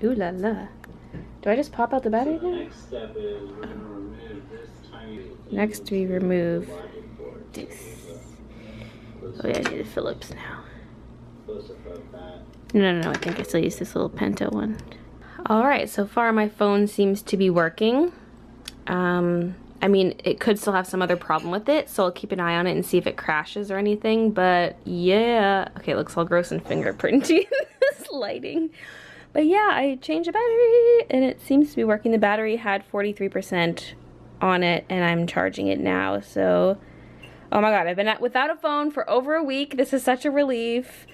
Ooh la la. Do I just pop out the battery now? Next step is we're gonna remove this tiny. Next we remove this. Oh yeah, I need a Phillips now. No, I think I still use this little Pento one. Alright, so far my phone seems to be working. I mean, it could still have some other problem with it, so I'll keep an eye on it and see if it crashes or anything, but yeah. Okay, it looks all gross and fingerprinty in this lighting. But yeah, I changed the battery and it seems to be working. The battery had 43% on it and I'm charging it now, so oh my god, I've been without a phone for over a week. This is such a relief.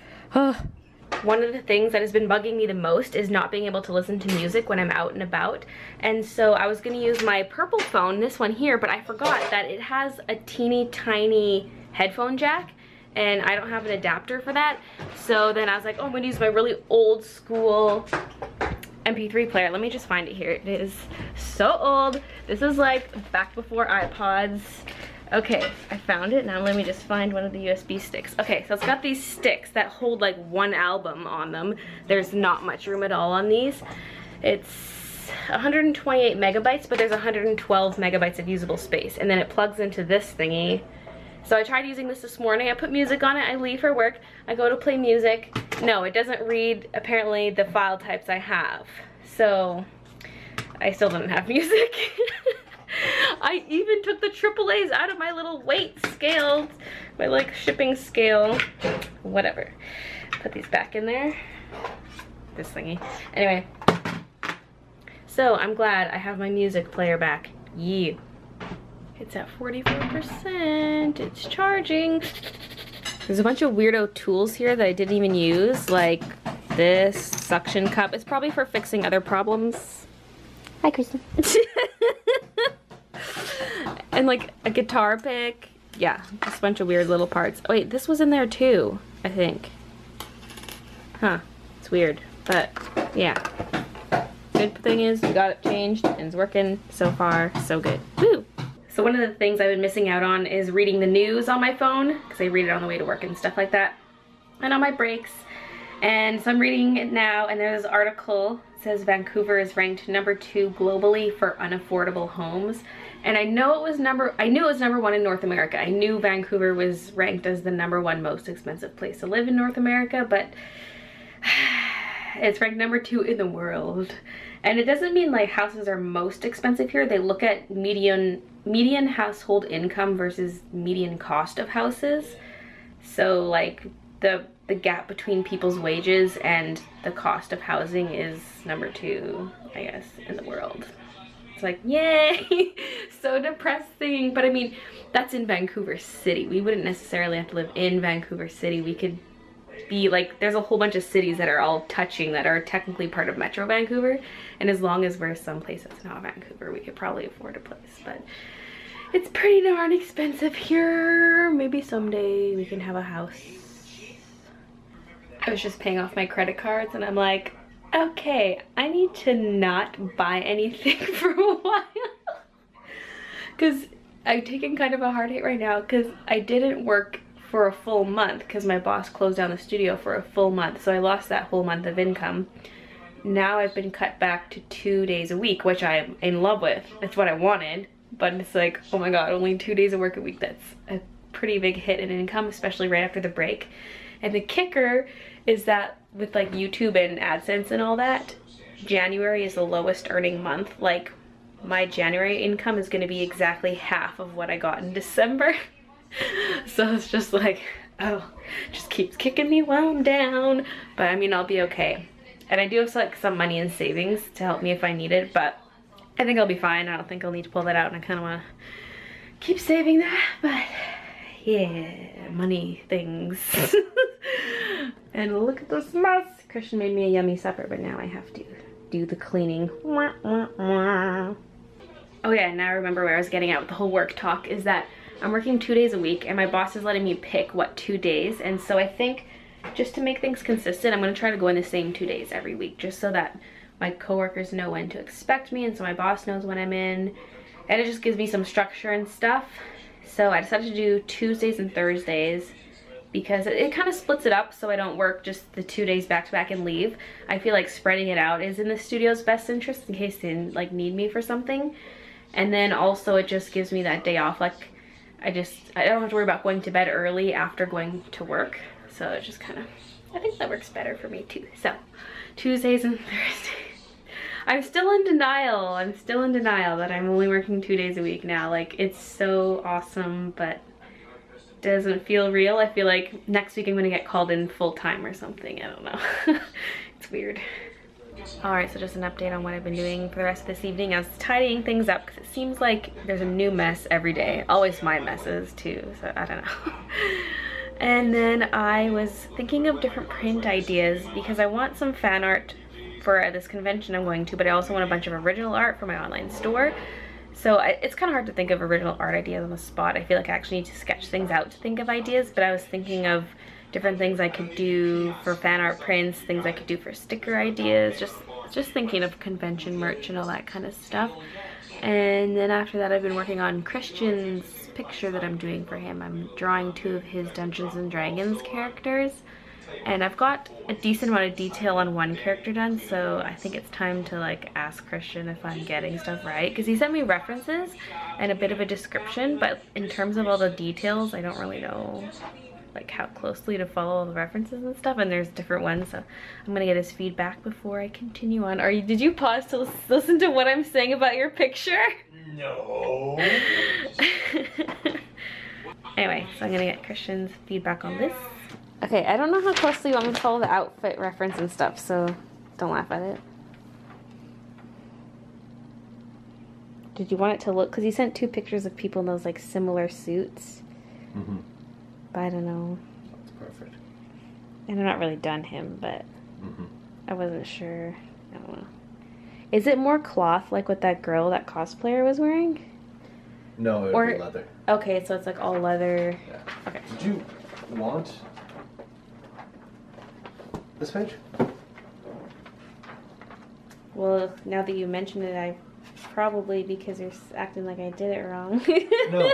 One of the things that has been bugging me the most is not being able to listen to music when I'm out and about. And so I was gonna use my purple phone, this one here, but I forgot that it has a teeny tiny headphone jack and I don't have an adapter for that. So then I was like, oh, I'm gonna use my really old school MP3 player. Let me just find it here. It is so old. This is like back before iPods. Okay, I found it. Now let me just find one of the USB sticks. Okay, so it's got these sticks that hold like one album on them. There's not much room at all on these. It's 128 megabytes, but there's 112 megabytes of usable space. And then it plugs into this thingy. So I tried using this morning. I put music on it. I leave for work. I go to play music. No, it doesn't read apparently the file types I have. So I still don't have music. I even took the AAAs out of my little weight scale, my like shipping scale, whatever. Put these back in there, this thingy. Anyway, so I'm glad I have my music player back. Yeah. It's at 44%, it's charging. There's a bunch of weirdo tools here that I didn't even use, like this suction cup. It's probably for fixing other problems. Hi, Kristen. And like a guitar pick. Yeah, just a bunch of weird little parts. Oh, wait, this was in there too, I think. Huh, it's weird, but yeah. Good thing is we got it changed and it's working so far, so good. Woo! So one of the things I've been missing out on is reading the news on my phone, because I read it on the way to work and stuff like that, and on my breaks. And so I'm reading it now, and there's this article. It says Vancouver is ranked #2 globally for unaffordable homes. And I knew it was number one in North America. I knew Vancouver was ranked as the #1 most expensive place to live in North America, but it's ranked #2 in the world. And it doesn't mean like houses are most expensive here. They look at median household income versus median cost of houses. So like the gap between people's wages and the cost of housing is #2, I guess, in the world. It's like, yay, so depressing. But I mean, that's in Vancouver City. We wouldn't necessarily have to live in Vancouver City. We could be like, there's a whole bunch of cities that are all touching that are technically part of Metro Vancouver. And as long as we're someplace that's not Vancouver, we could probably afford a place. But it's pretty darn expensive here. Maybe someday we can have a house. I was just paying off my credit cards and I'm like, okay, I need to not buy anything for a while. Because I'm taking kind of a hard hit right now because I didn't work for a full month because my boss closed down the studio for a full month. So I lost that whole month of income. Now I've been cut back to 2 days a week, which I'm in love with. That's what I wanted. But it's like, oh my god, only 2 days of work a week. That's a pretty big hit in income, especially right after the break. And the kicker is that with like YouTube and AdSense and all that, January is the lowest earning month. Like my January income is going to be exactly half of what I got in December. So it's just like, oh, just keeps kicking me while I'm down. But I mean, I'll be okay. And I do have like some money in savings to help me if I need it, but I think I'll be fine. I don't think I'll need to pull that out, and I kind of want to keep saving that. But yeah, money things. And look at this mess. Christian made me a yummy supper, but now I have to do the cleaning. Oh yeah, now I remember where I was getting at with the whole work talk is that I'm working 2 days a week and my boss is letting me pick what 2 days. And so I think just to make things consistent, I'm gonna try to go in the same 2 days every week just so that my coworkers know when to expect me and so my boss knows when I'm in. And it just gives me some structure and stuff. So I decided to do Tuesdays and Thursdays. because it kind of splits it up so I don't work just the 2 days back to back and leave. I feel like spreading it out is in the studio's best interest in case they like need me for something. And then also it just gives me that day off. Like I don't have to worry about going to bed early after going to work. So it just kind of, I think that works better for me too. So Tuesdays and Thursdays. I'm still in denial. I'm still in denial that I'm only working 2 days a week now. Like it's so awesome, but doesn't feel real. I feel like next week I'm gonna get called in full time or something. I don't know. It's weird. Alright, so just an update on what I've been doing for the rest of this evening. I was tidying things up because it seems like there's a new mess every day. Always my messes too, so I don't know. And then I was thinking of different print ideas because I want some fan art for this convention I'm going to, but I also want a bunch of original art for my online store. So it's kind of hard to think of original art ideas on the spot. I feel like I actually need to sketch things out to think of ideas, but I was thinking of different things I could do for fan art prints, things I could do for sticker ideas, just thinking of convention merch and all that kind of stuff. And then after that I've been working on Christian's picture that I'm doing for him. I'm drawing 2 of his Dungeons and Dragons characters. And I've got a decent amount of detail on one character done, so I think it's time to like ask Christian if I'm getting stuff right, because he sent me references and a bit of a description, but in terms of all the details I don't really know like how closely to follow the references and stuff, and there's different ones, so I'm gonna get his feedback before I continue on. Did you pause to listen to what I'm saying about your picture? No. Anyway, so I'm gonna get Christian's feedback on this. Okay, I don't know how closely you want me to follow the outfit reference and stuff, so don't laugh at it. Did you want it to look, because he sent 2 pictures of people in those like similar suits. Mm-hmm. But I don't know. That's perfect. And I'm not really done him, but I wasn't sure. I don't know. Is it more cloth like what that girl, that cosplayer was wearing? No, it would be leather. Okay, so it's like all leather. Yeah. Okay. Did you want this page? Well, now that you mention it, I probably, because you're acting like I did it wrong. No.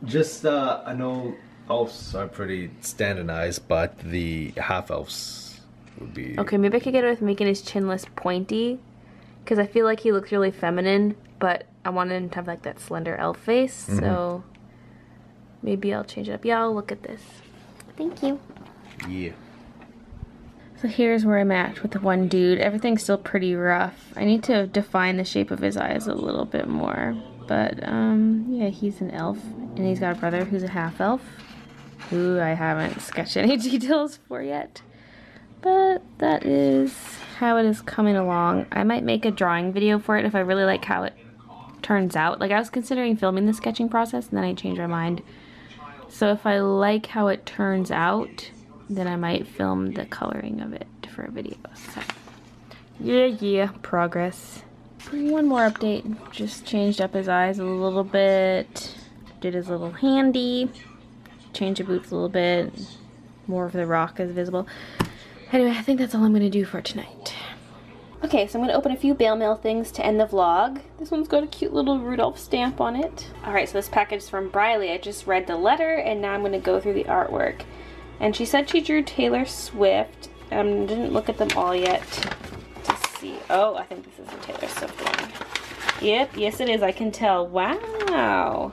Just, I know elves are pretty standardized, but the half elves would be... Okay, maybe I could get it with making his chin less pointy, because I feel like he looks really feminine, but I wanted him to have like that slender elf face, so maybe I'll change it up. Yeah, I'll look at this. Thank you. Yeah. So here's where I'm at with the one dude. Everything's still pretty rough. I need to define the shape of his eyes a little bit more. But, yeah, he's an elf. And he's got a brother who's a half-elf, who I haven't sketched any details for yet. But that is how it is coming along. I might make a drawing video for it if I really like how it turns out. Like, I was considering filming the sketching process, and then I changed my mind. So if I like how it turns out, then I might film the coloring of it for a video. So, yeah, progress. One more update. Just changed up his eyes a little bit. Did his little handy. Changed the boots a little bit. More of the rock is visible. Anyway, I think that's all I'm going to do for tonight. Okay, so I'm going to open a few bail mail things to end the vlog. This one's got a cute little Rudolph stamp on it. Alright, so this package is from Baylee. I just read the letter and now I'm going to go through the artwork. And she said she drew Taylor Swift. Didn't look at them all yet to see. Oh, I think this is a Taylor Swift one. Yep, yes it is. I can tell. Wow.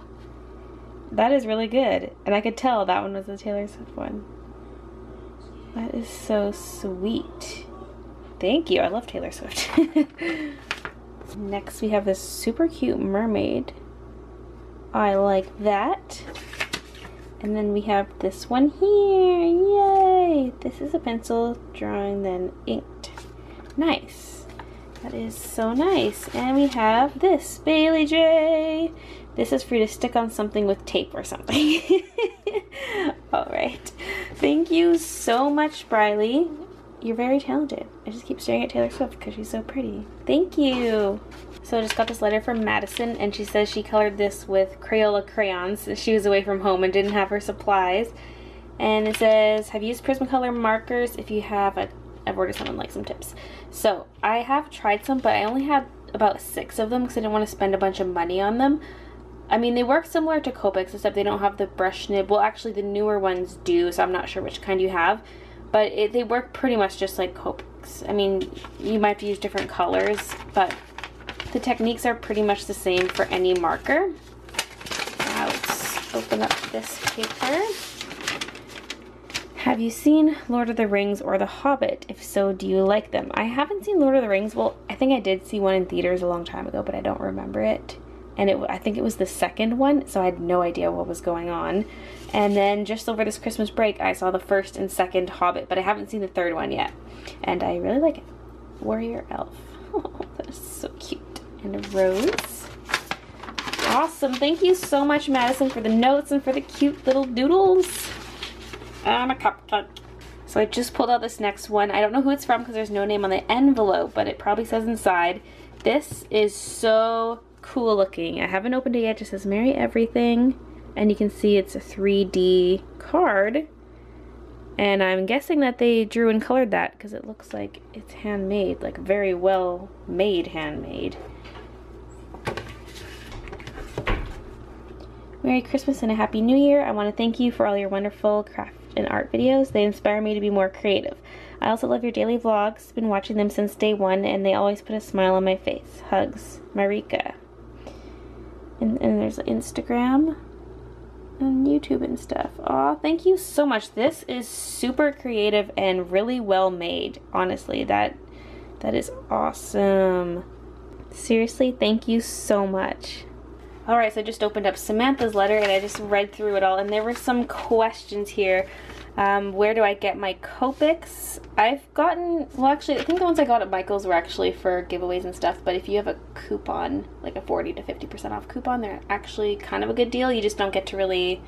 That is really good. And I could tell that one was a Taylor Swift one. That is so sweet. Thank you. I love Taylor Swift. Next we have this super cute mermaid. I like that. And then we have this one here. Yay! This is a pencil drawing, then inked. Nice. That is so nice. And we have this, Baylee J. This is for you to stick on something with tape or something. Alright. Thank you so much, Baylee. You're very talented. I just keep staring at Taylor Swift because she's so pretty. Thank you. So I just got this letter from Madison, and she says she colored this with Crayola crayons. She was away from home and didn't have her supplies. And it says, have you used Prismacolor markers? If you have, I've ordered some and like some tips. So I have tried some, but I only had about 6 of them because I didn't want to spend a bunch of money on them. I mean, they work similar to Copics, except they don't have the brush nib. Well, actually, the newer ones do, so I'm not sure which kind you have. But they work pretty much just like Copics. I mean, you might have to use different colors, but the techniques are pretty much the same for any marker. Now let's open up this paper. Have you seen Lord of the Rings or The Hobbit? If so, do you like them? I haven't seen Lord of the Rings. Well, I think I did see one in theaters a long time ago, but I don't remember it. And I think it was the second one, so I had no idea what was going on. And then just over this Christmas break, I saw the first and second Hobbit, but I haven't seen the third one yet. And I really like it. Warrior Elf. Oh, that is so cute. And a rose. Awesome. Thank you so much, Madison, for the notes and for the cute little doodles. I'm a cupcake. So I just pulled out this next one. I don't know who it's from because there's no name on the envelope, but it probably says inside. This is so cool looking. I haven't opened it yet. It just says Merry Everything. And you can see it's a 3D card. And I'm guessing that they drew and colored that because it looks like it's handmade, like very well made handmade. Merry Christmas and a Happy New Year. I want to thank you for all your wonderful craft and art videos. They inspire me to be more creative. I also love your daily vlogs. Been watching them since day one and they always put a smile on my face. Hugs, Marika. And there's Instagram and YouTube and stuff. Aw, thank you so much. This is super creative and really well made. Honestly, that is awesome. Seriously, thank you so much. Alright, so I just opened up Samantha's letter and I just read through it all, and there were some questions here. Where do I get my Copics? I've gotten, well actually I think the ones I got at Michael's were actually for giveaways and stuff, but if you have a coupon, like a 40 to 50% off coupon, they're actually kind of a good deal. You just don't get to really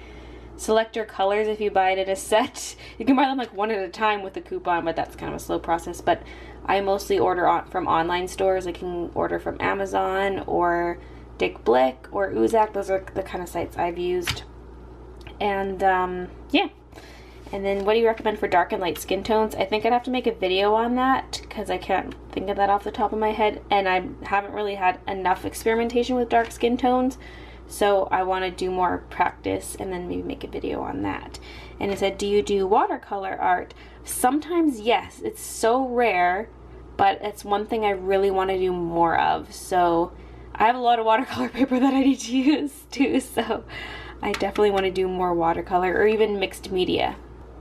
select your colors if you buy it in a set. You can buy them like one at a time with the coupon, but that's kind of a slow process. But I mostly order from online stores. I can order from Amazon or Dick Blick or Uzak. Those are the kind of sites I've used. And yeah. And then what do you recommend for dark and light skin tones? I think I'd have to make a video on that because I can't think of that off the top of my head, and I haven't really had enough experimentation with dark skin tones, so I want to do more practice and then maybe make a video on that. And it said, do you do watercolor art? Sometimes yes. It's so rare, but it's one thing I really want to do more of. So I have a lot of watercolor paper that I need to use too, so I definitely want to do more watercolor or even mixed media.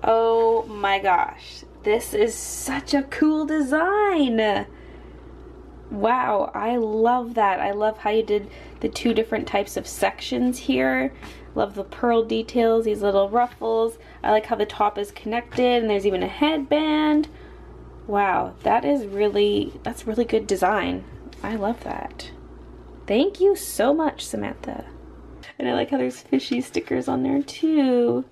Oh my gosh, this is such a cool design. Wow, I love that. I love how you did the two different types of sections here. Love the pearl details, these little ruffles. I like how the top is connected and there's even a headband. Wow, that's really good design. I love that. Thank you so much, Samantha. And I like how there's fishy stickers on there too.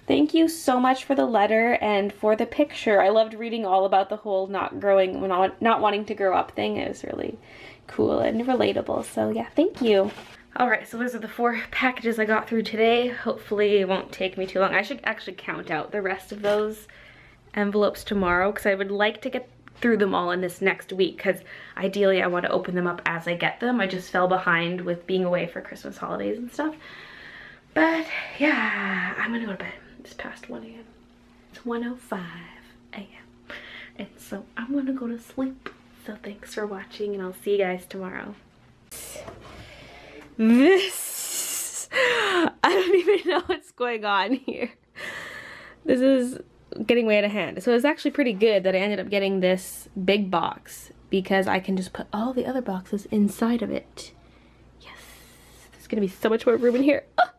Thank you so much for the letter and for the picture. I loved reading all about the whole not wanting to grow up thing. It was really cool and relatable. So yeah, thank you. Alright, so those are the 4 packages I got through today. Hopefully it won't take me too long. I should actually count out the rest of those envelopes tomorrow because I would like to get through them all in this next week because ideally I want to open them up as I get them. I just fell behind with being away for Christmas holidays and stuff. But yeah, I'm gonna go to bed. It's past 1 a.m. It's 1:05 a.m. and so I'm gonna go to sleep. So thanks for watching and I'll see you guys tomorrow. I don't even know what's going on here. This is getting way out of hand. So it's actually pretty good that I ended up getting this big box because I can just put all the other boxes inside of it. Yes, there's gonna be so much more room in here. Oh!